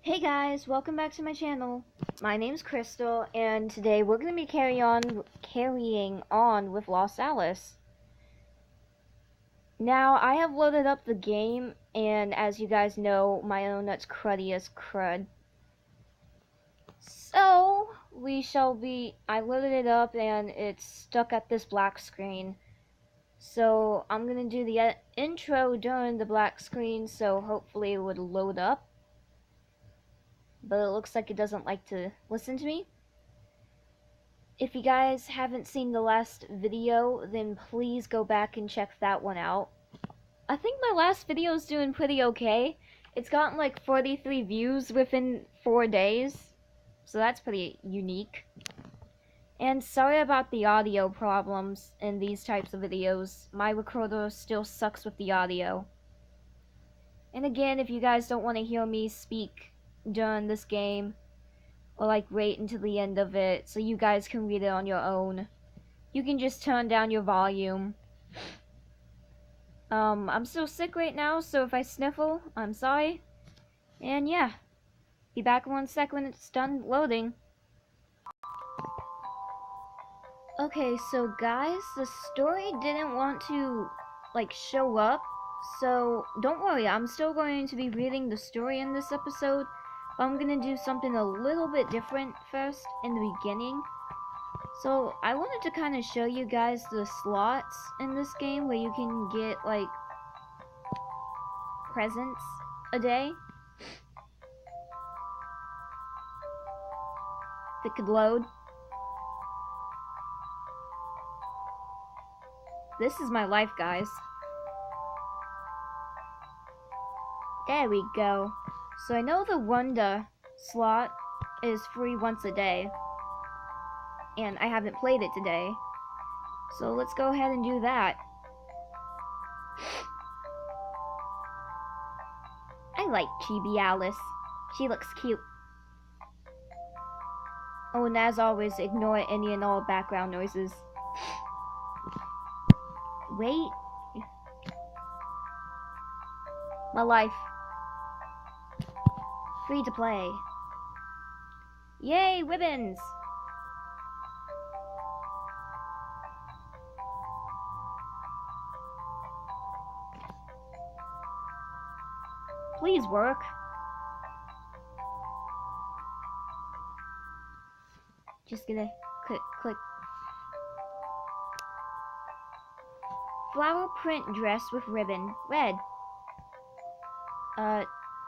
Hey guys, welcome back to my channel. My name's Crystal, and today we're going to be carrying on with Lost Alice. Now, I have loaded up the game, and as you guys know, my internet's cruddy as crud. So, I loaded it up, and it's stuck at this black screen. So, I'm going to do the intro during the black screen, so hopefully it would load up. But it looks like it doesn't like to listen to me. If you guys haven't seen the last video, then please go back and check that one out. I think my last video is doing pretty okay. It's gotten like 43 views within 4 days, so that's pretty unique. And sorry about the audio problems in these types of videos. My recorder still sucks with the audio. And again, if you guys don't want to hear me speak during this game, or like wait until the end of it so you guys can read it on your own, you can just turn down your volume. I'm still sick right now, so if I sniffle, I'm sorry. And yeah, be back in 1 sec when it's done loading. Okay, so guys, the story didn't want to like show up, so don't worry, I'm still going to be reading the story in this episode. I'm gonna do something a little bit different first in the beginning. So I wanted to kind of show you guys the slots in this game where you can get like presents a day. If it could load. This is my life, guys. There we go. So I know the Wonder slot is free once a day, and I haven't played it today, so let's go ahead and do that. I like Chibi Alice. She looks cute. Oh, and as always, ignore any and all background noises. Wait. My life. Free to play. Yay, ribbons! Please work. Just gonna click. Flower print dress with ribbon. Red.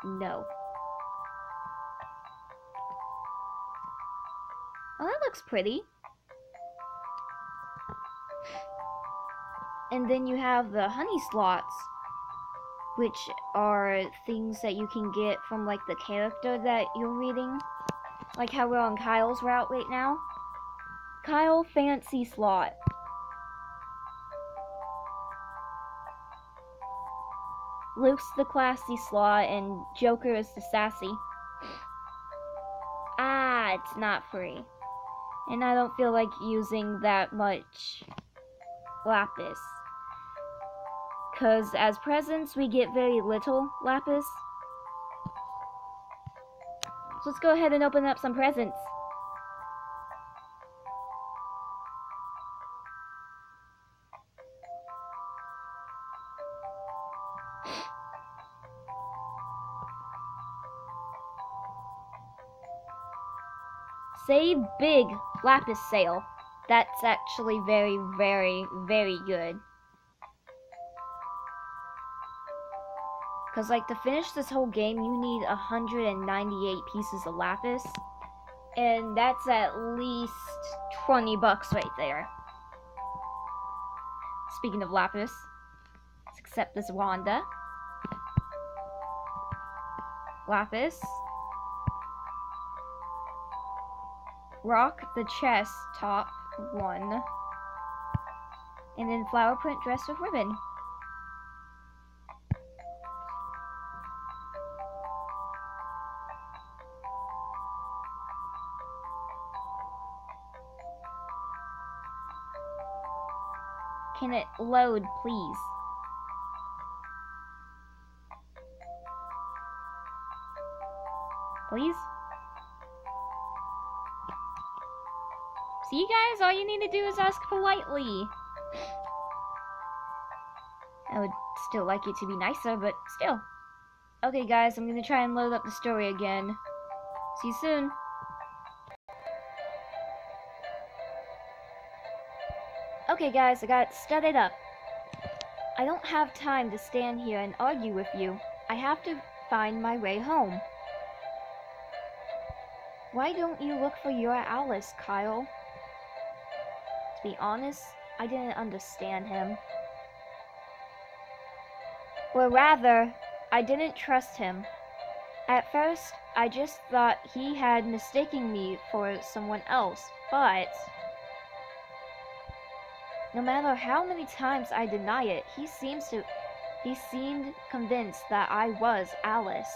No. Oh, that looks pretty. And then you have the honey slots, which are things that you can get from like the character that you're reading. Like how we're on Kyle's route right now. Kyle Fancy Slot. Luke's the classy slot and Joker is the sassy. Ah, it's not free. And I don't feel like using that much lapis. Cause as presents we get very little lapis. So let's go ahead and open up some presents. Save big lapis sale. That's actually very, very, very good. Because, like, to finish this whole game, you need 198 pieces of lapis. And that's at least 20 bucks right there. Speaking of lapis, let's accept this Wanda. Lapis. Rock the chest top 1. And then flower print dress with ribbon. Can it load, please? Please? See, guys, all you need to do is ask politely. I would still like it to be nicer, but still. Okay, guys, I'm gonna try and load up the story again. See you soon. Okay, guys, I got started up. I don't have time to stand here and argue with you. I have to find my way home. Why don't you look for your Alice, Kyle? To be honest, I didn't understand him. Or rather, I didn't trust him. At first, I just thought he had mistaken me for someone else, but no matter how many times I deny it, he seemed convinced that I was Alice.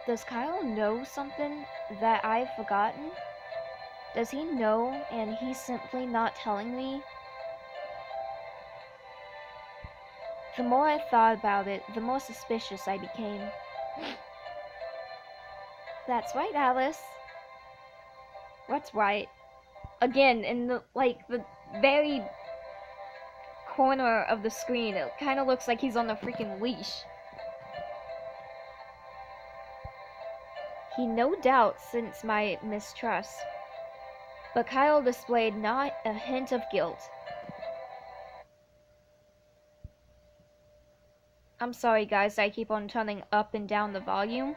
Does Kyle know something that I've forgotten? Does he know and he's simply not telling me? The more I thought about it, the more suspicious I became. That's right, Alice. What's right? Again, in the very corner of the screen, it kind of looks like he's on a freaking leash. He no doubt sensed my mistrust, but Kyle displayed not a hint of guilt. I'm sorry, guys, I keep on turning up and down the volume.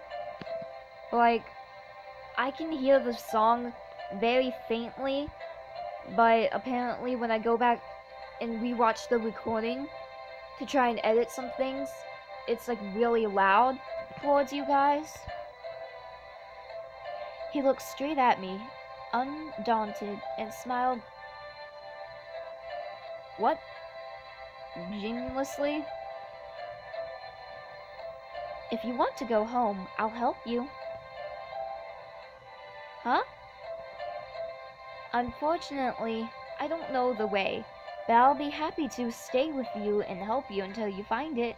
Like, I can hear the song very faintly, but apparently when I go back and rewatch the recording to try and edit some things, it's like really loud towards you guys. He looked straight at me, undaunted, and smiled. What? Genuinely? If you want to go home, I'll help you. Huh? Unfortunately, I don't know the way, but I'll be happy to stay with you and help you until you find it.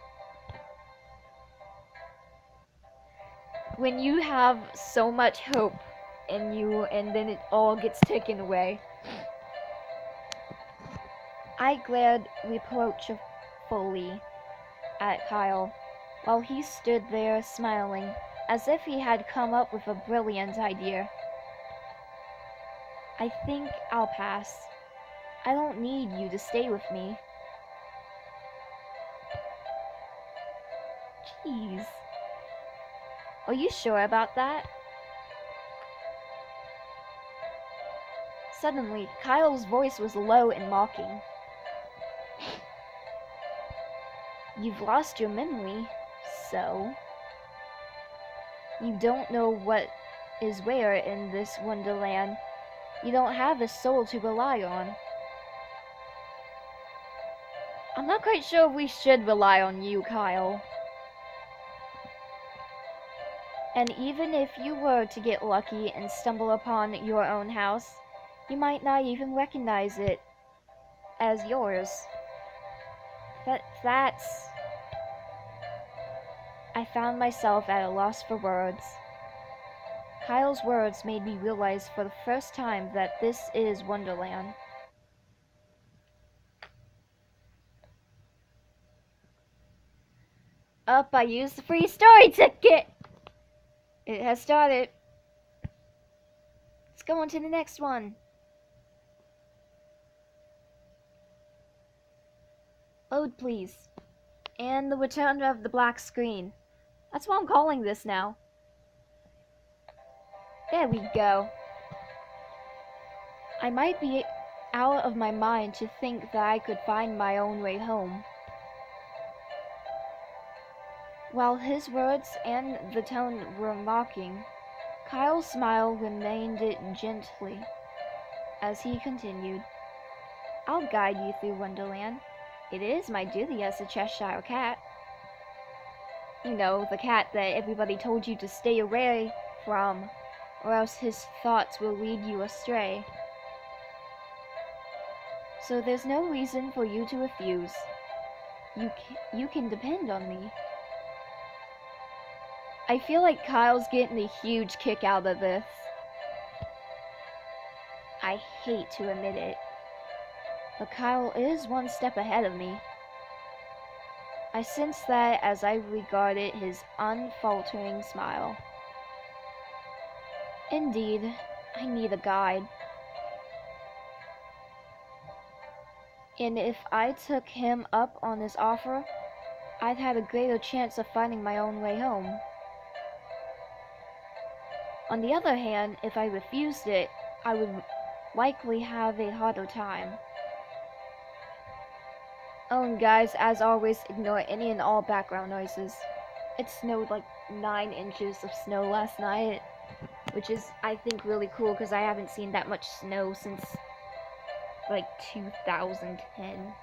When you have so much hope in you and then it all gets taken away. I glared reproachfully at Kyle, while he stood there smiling, as if he had come up with a brilliant idea. I think I'll pass. I don't need you to stay with me. Jeez. Are you sure about that? Suddenly, Kyle's voice was low and mocking. You've lost your memory, so? You don't know what is where in this wonderland. You don't have a soul to rely on. I'm not quite sure if we should rely on you, Kyle. And even if you were to get lucky and stumble upon your own house, you might not even recognize it as yours. That's... I found myself at a loss for words. Kyle's words made me realize for the first time that this is Wonderland. Up, I used the free story ticket! It has started. Let's go on to the next one. Load, please. And the return of the black screen. That's what I'm calling this now. There we go. I might be out of my mind to think that I could find my own way home. While his words and the tone were mocking, Kyle's smile remained gently as he continued. I'll guide you through Wonderland. It is my duty as a Cheshire cat. You know, the cat that everybody told you to stay away from, or else his thoughts will lead you astray. So there's no reason for you to refuse. You can depend on me. I feel like Kyle's getting a huge kick out of this. I hate to admit it, but Kyle is one step ahead of me. I sense that as I regarded his unfaltering smile. Indeed, I need a guide. And if I took him up on his offer, I'd have a greater chance of finding my own way home. On the other hand, if I refused it, I would likely have a harder time. Oh, and guys, as always, ignore any and all background noises. It snowed like 9 inches of snow last night, which is, I think, really cool because I haven't seen that much snow since like 2010.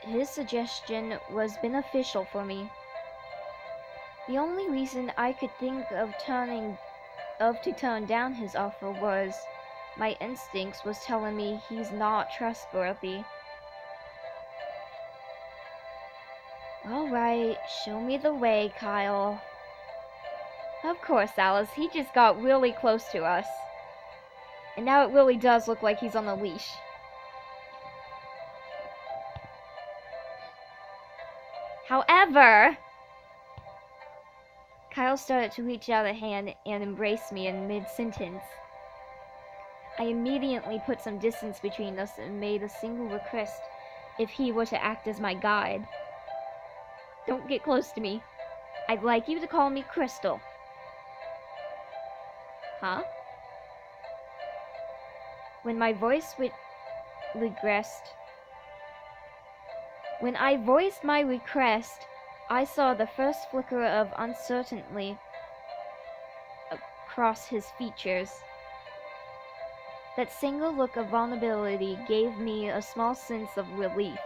His suggestion was beneficial for me. The only reason I could think of to turn down his offer was my instincts was telling me he's not trustworthy. Alright, show me the way, Kyle. Of course, Alice, he just got really close to us. And now it really does look like he's on a leash. However, Kyle started to reach out a hand and embrace me in mid-sentence. I immediately put some distance between us and made a single request if he were to act as my guide. Don't get close to me. I'd like you to call me Crystal. Huh? When I voiced my request, I saw the first flicker of uncertainty across his features. That single look of vulnerability gave me a small sense of relief.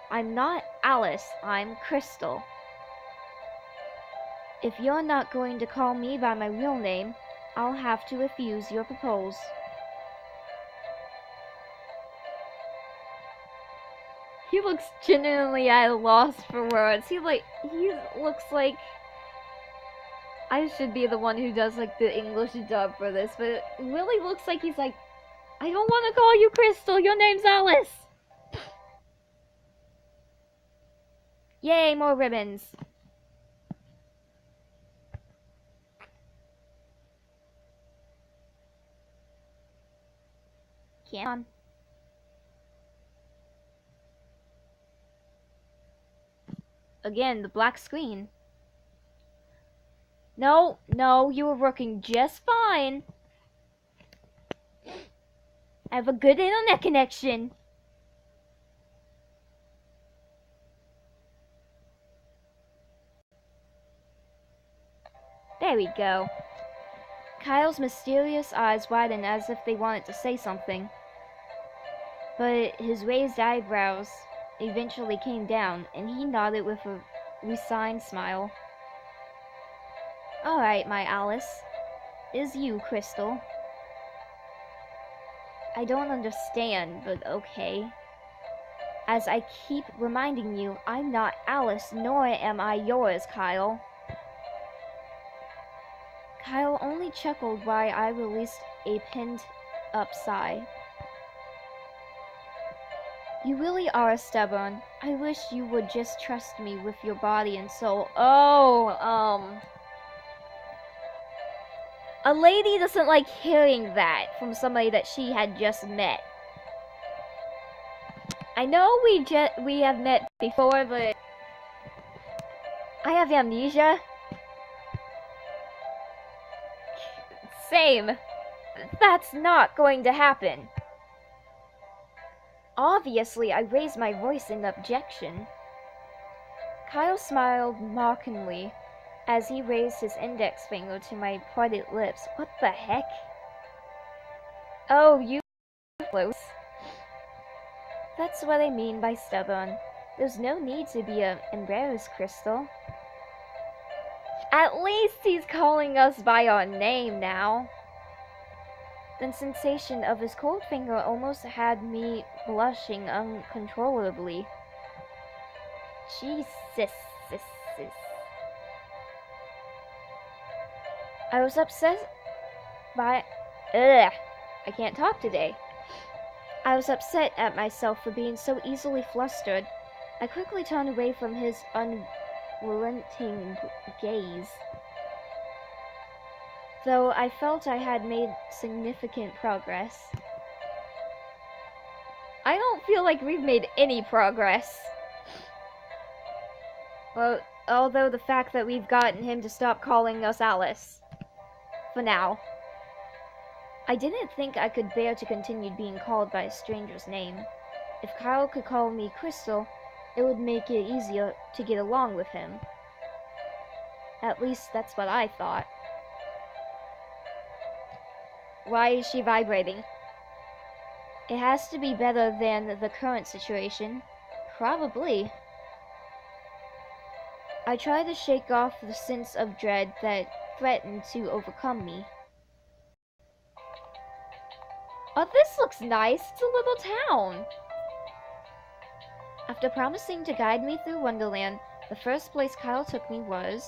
I'm not Alice, I'm Crystal. If you're not going to call me by my real name, I'll have to refuse your proposal. He looks genuinely at a loss for words. He looks like I should be the one who does like the English dub for this, but it really looks like he's like, I don't want to call you Crystal, your name's Alice. Yay, more ribbons. Can't on. Again, the black screen. No, you were working just fine. I have a good internet connection. There we go. Kyle's mysterious eyes widened as if they wanted to say something. But his raised eyebrows eventually came down, and he nodded with a resigned smile. Alright, my Alice. Is you, Crystal. I don't understand, but okay. As I keep reminding you, I'm not Alice, nor am I yours, Kyle. Kyle only chuckled while I released a pent-up sigh. You really are stubborn. I wish you would just trust me with your body and soul. A lady doesn't like hearing that from somebody that she had just met. I know we have met before, but I have amnesia. Same. That's not going to happen. Obviously, I raised my voice in objection. Kyle smiled mockingly as he raised his index finger to my parted lips. What the heck? Oh, you close. That's what I mean by stubborn. There's no need to be embarrassed, Crystal. At least he's calling us by our name now. The sensation of his cold finger almost had me blushing uncontrollably. Jesus. I was upset by... Ugh. I can't talk today. I was upset at myself for being so easily flustered. I quickly turned away from his unrelenting gaze. Though I felt I had made significant progress. I don't feel like we've made any progress. Well, although the fact that we've gotten him to stop calling us Alice. For now. I didn't think I could bear to continue being called by a stranger's name. If Kyle could call me Crystal, it would make it easier to get along with him. At least that's what I thought. Why is she vibrating? It has to be better than the current situation. Probably. I tried to shake off the sense of dread that threatened to overcome me. Oh, this looks nice. It's a little town. After promising to guide me through Wonderland, the first place Kyle took me was...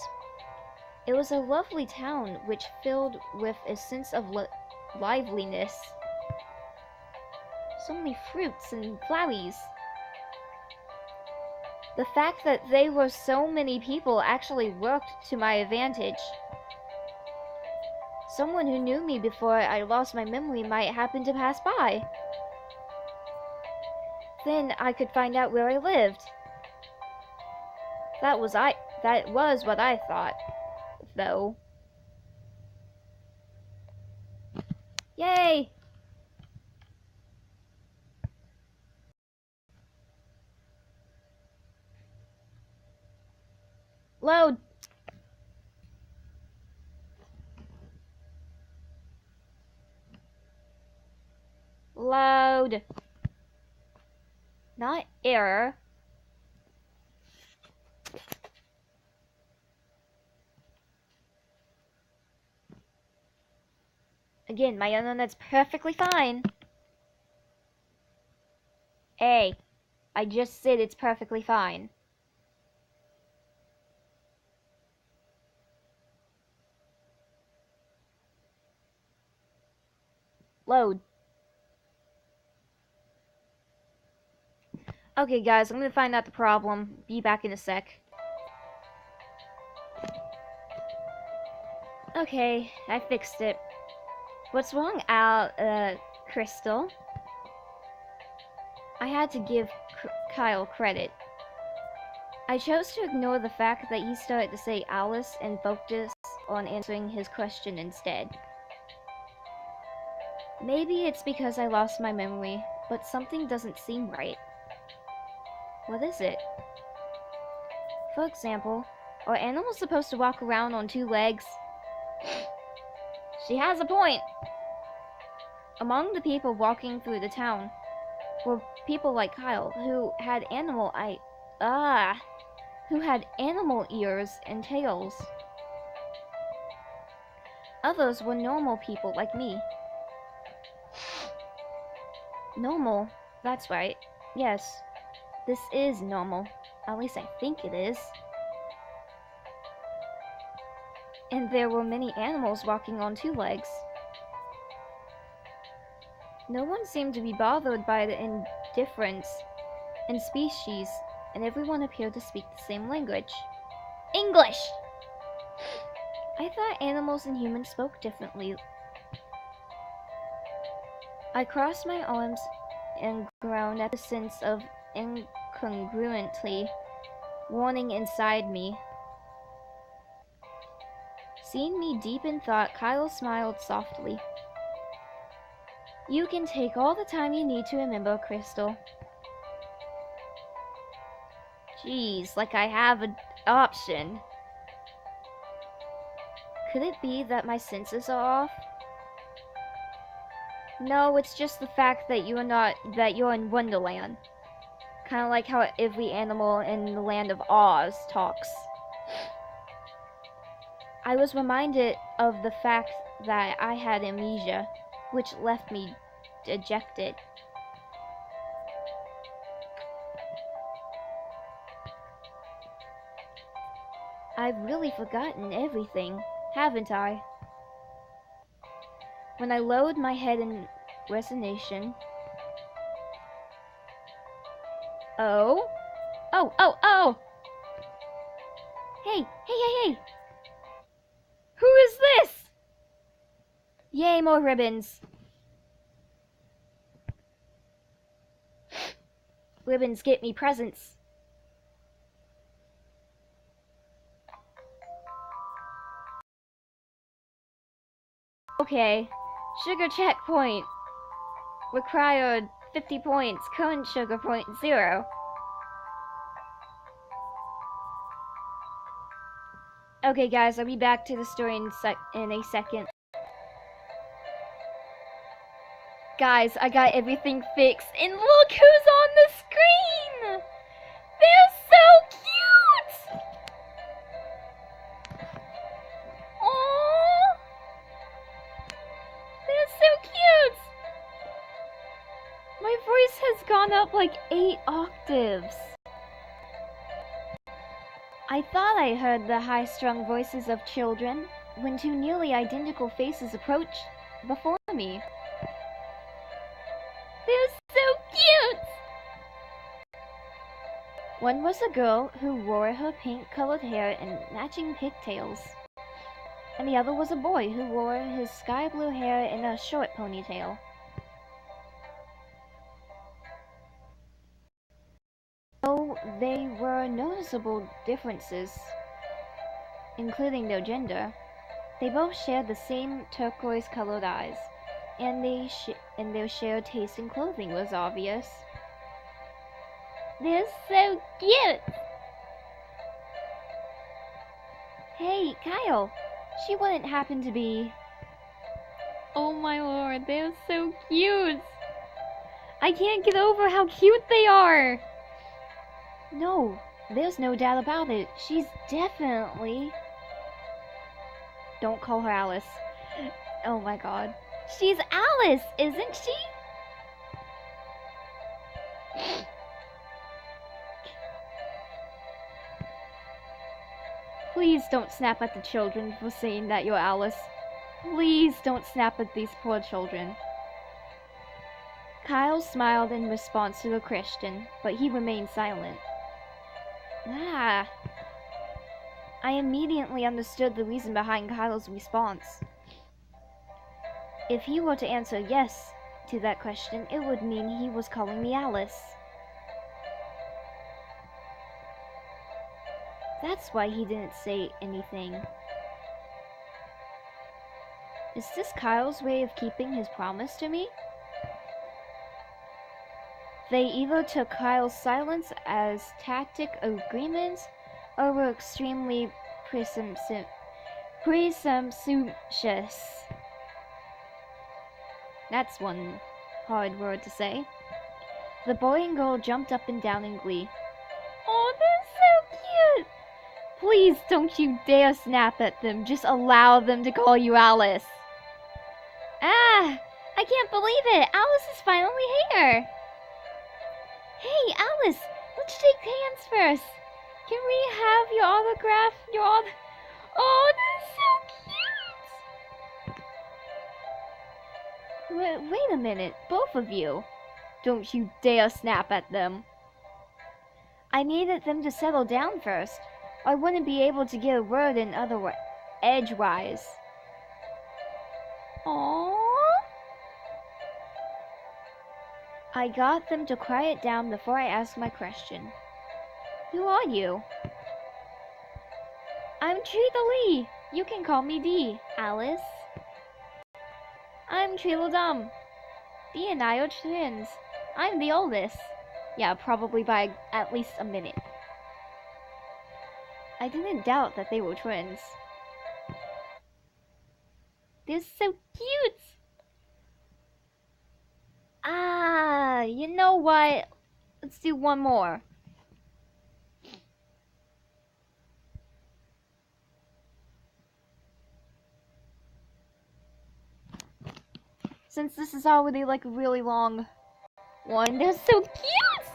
It was a lovely town which filled with a sense of liveliness. So many fruits and flowers. The fact that there were so many people actually worked to my advantage. Someone who knew me before I lost my memory might happen to pass by. Then I could find out where I lived. That was what I thought, though. Yay! Load! Load! Not error. Again, my internet's perfectly fine. Hey, I just said it's perfectly fine. Load. Okay guys, I'm gonna find out the problem. Be back in a sec. Okay, I fixed it. What's wrong, Crystal? I had to give Kyle credit. I chose to ignore the fact that he started to say Alice and focus on answering his question instead. Maybe it's because I lost my memory, but something doesn't seem right. What is it? For example, are animals supposed to walk around on two legs? She has a point! Among the people walking through the town were people like Kyle, who had animal ears and tails. Others were normal people like me. Normal, that's right. Yes, this is normal. At least I think it is. And there were many animals walking on two legs. No one seemed to be bothered by the indifference in species, and everyone appeared to speak the same language. English! I thought animals and humans spoke differently. I crossed my arms and groaned at the sense of incongruity warning inside me. Seeing me deep in thought, Kyle smiled softly. You can take all the time you need to remember, Crystal. Jeez, like I have an option. Could it be that my senses are off? No, it's just the fact that you're in Wonderland. Kind of like how every animal in the land of Oz talks. I was reminded of the fact that I had amnesia, which left me dejected. I've really forgotten everything, haven't I? When I lowered my head in resignation... Oh? Oh, oh, oh! Hey, hey, hey, hey! Who is this? Yay, more ribbons. Ribbons get me presents. Okay. Sugar checkpoint. Required 50 points. Current sugar point 0. Okay guys, I'll be back to the story in a second. Guys, I got everything fixed, and look who's on the screen! They're so cute! Aww! They're so cute! My voice has gone up like 8 octaves. I thought I heard the high-strung voices of children when 2 nearly identical faces approached before me. They're so cute! One was a girl who wore her pink-colored hair and matching pigtails. And the other was a boy who wore his sky blue hair in a short ponytail. Though there were noticeable differences, including their gender, they both shared the same turquoise-colored eyes, and their shared taste in clothing was obvious. They're so cute! Hey, Kyle, she wouldn't happen to be... Oh my lord, they're so cute! I can't get over how cute they are! No, there's no doubt about it. She's definitely... Don't call her Alice. Oh my god. She's Alice, isn't she? Please don't snap at the children for saying that you're Alice. Please don't snap at these poor children. Kyle smiled in response to the question, but he remained silent. Ah. I immediately understood the reason behind Kyle's response. If he were to answer yes to that question, it would mean he was calling me Alice. That's why he didn't say anything. Is this Kyle's way of keeping his promise to me? They either took Kyle's silence as tacit agreement, or were extremely presumptuous. That's one hard word to say. The boy and girl jumped up and down in glee. Oh, they're so cute! Please don't you dare snap at them. Just allow them to call you Alice. Ah! I can't believe it! Alice is finally here! Hey, Alice! Let's shake hands first! Can we have your autograph? Oh, that's so cute! Wait a minute, both of you. Don't you dare snap at them. I needed them to settle down first. I wouldn't be able to get a word in edgewise. Aww. I got them to quiet down before I asked my question. Who are you? I'm TWEEDLEDEE. You can call me Dee, Alice. I'm TWEEDLEDUM. Dee and I are twins. I'm the oldest. Yeah, probably by at least a minute. I didn't doubt that they were twins. They're so cute! Ah, you know what? Let's do one more. Since this is already like a really long one, they're so cute!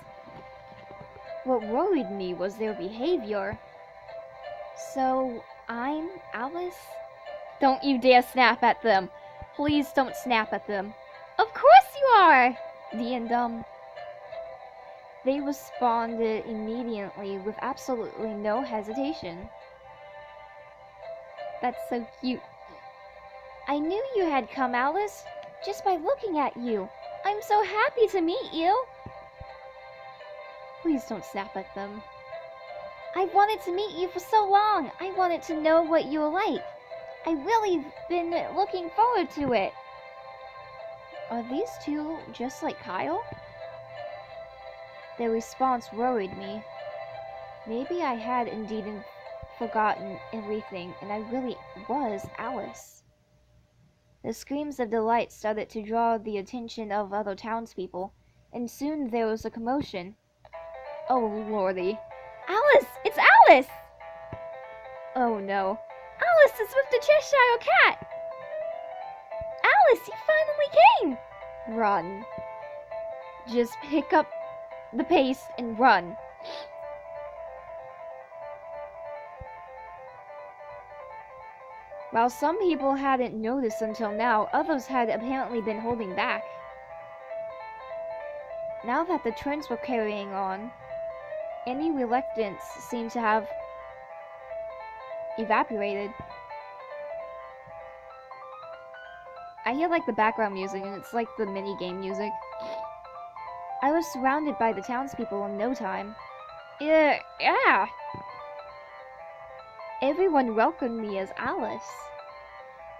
What worried me was their behavior. So, I'm Alice? Don't you dare snap at them. Please don't snap at them. Of course you are! TWEEDLEDUM. They responded immediately with absolutely no hesitation. That's so cute. I knew you had come, Alice, just by looking at you. I'm so happy to meet you. Please don't snap at them. I've wanted to meet you for so long. I wanted to know what you were like. I've really been looking forward to it. Are these two just like Kyle? Their response worried me. Maybe I had indeed forgotten everything, and I really was Alice. The screams of delight started to draw the attention of other townspeople, and soon there was a commotion. Oh lordy. Alice! It's Alice! Oh no. Alice is with the Cheshire Cat! Alice, you finally came! Run. Just pick up the pace and run. While some people hadn't noticed until now, others had apparently been holding back. Now that the twins were carrying on, any reluctance seemed to have evaporated. I hear like the background music, and it's like the minigame music. I was surrounded by the townspeople in no time. Yeah. Everyone welcomed me as Alice.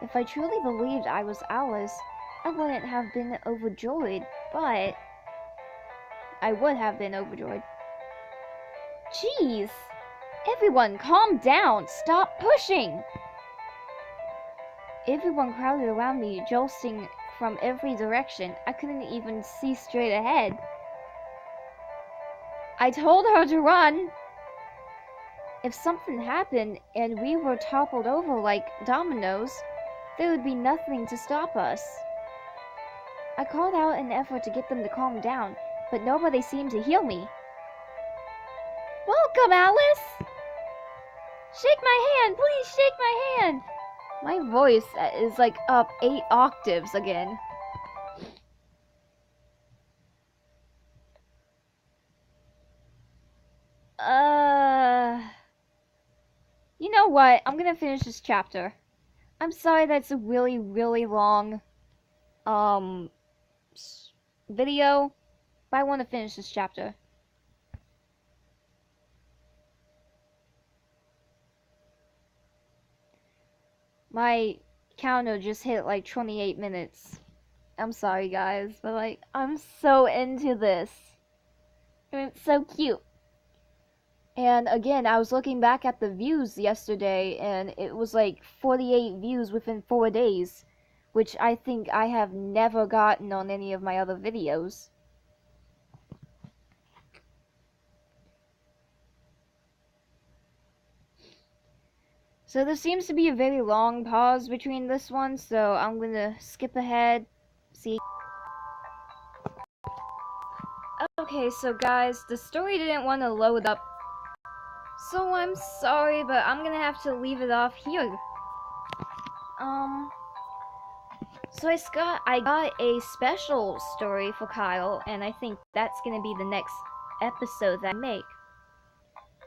If I truly believed I was Alice, I wouldn't have been overjoyed, but I would have been overjoyed. Jeez! Everyone, calm down! Stop pushing! Everyone crowded around me, jolting from every direction. I couldn't even see straight ahead. I told her to run! If something happened and we were toppled over like dominoes, there would be nothing to stop us. I called out in an effort to get them to calm down, but nobody seemed to hear me. Welcome, Alice! Shake my hand! Please shake my hand! My voice is like up 8 octaves again. You know what? I'm gonna finish this chapter. I'm sorry that's a really, really long, video, but I want to finish this chapter. My counter just hit like 28 minutes. I'm sorry guys, but like, I'm so into this. It's so cute. And again, I was looking back at the views yesterday, and it was like 48 views within 4 days, which I think I have never gotten on any of my other videos. So there seems to be a very long pause between this one, so I'm gonna skip ahead, see. Okay, so guys, the story didn't want to load up, so I'm sorry, but I'm gonna have to leave it off here. So I got a special story for Kyle, and I think that's gonna be the next episode that I make.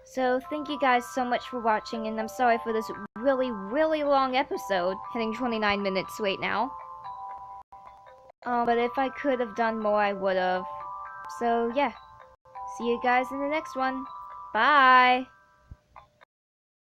So thank you guys so much for watching, and I'm sorry for this really, really long episode, hitting 29 minutes right now. But if I could have done more, I would have. So yeah, see you guys in the next one. Bye!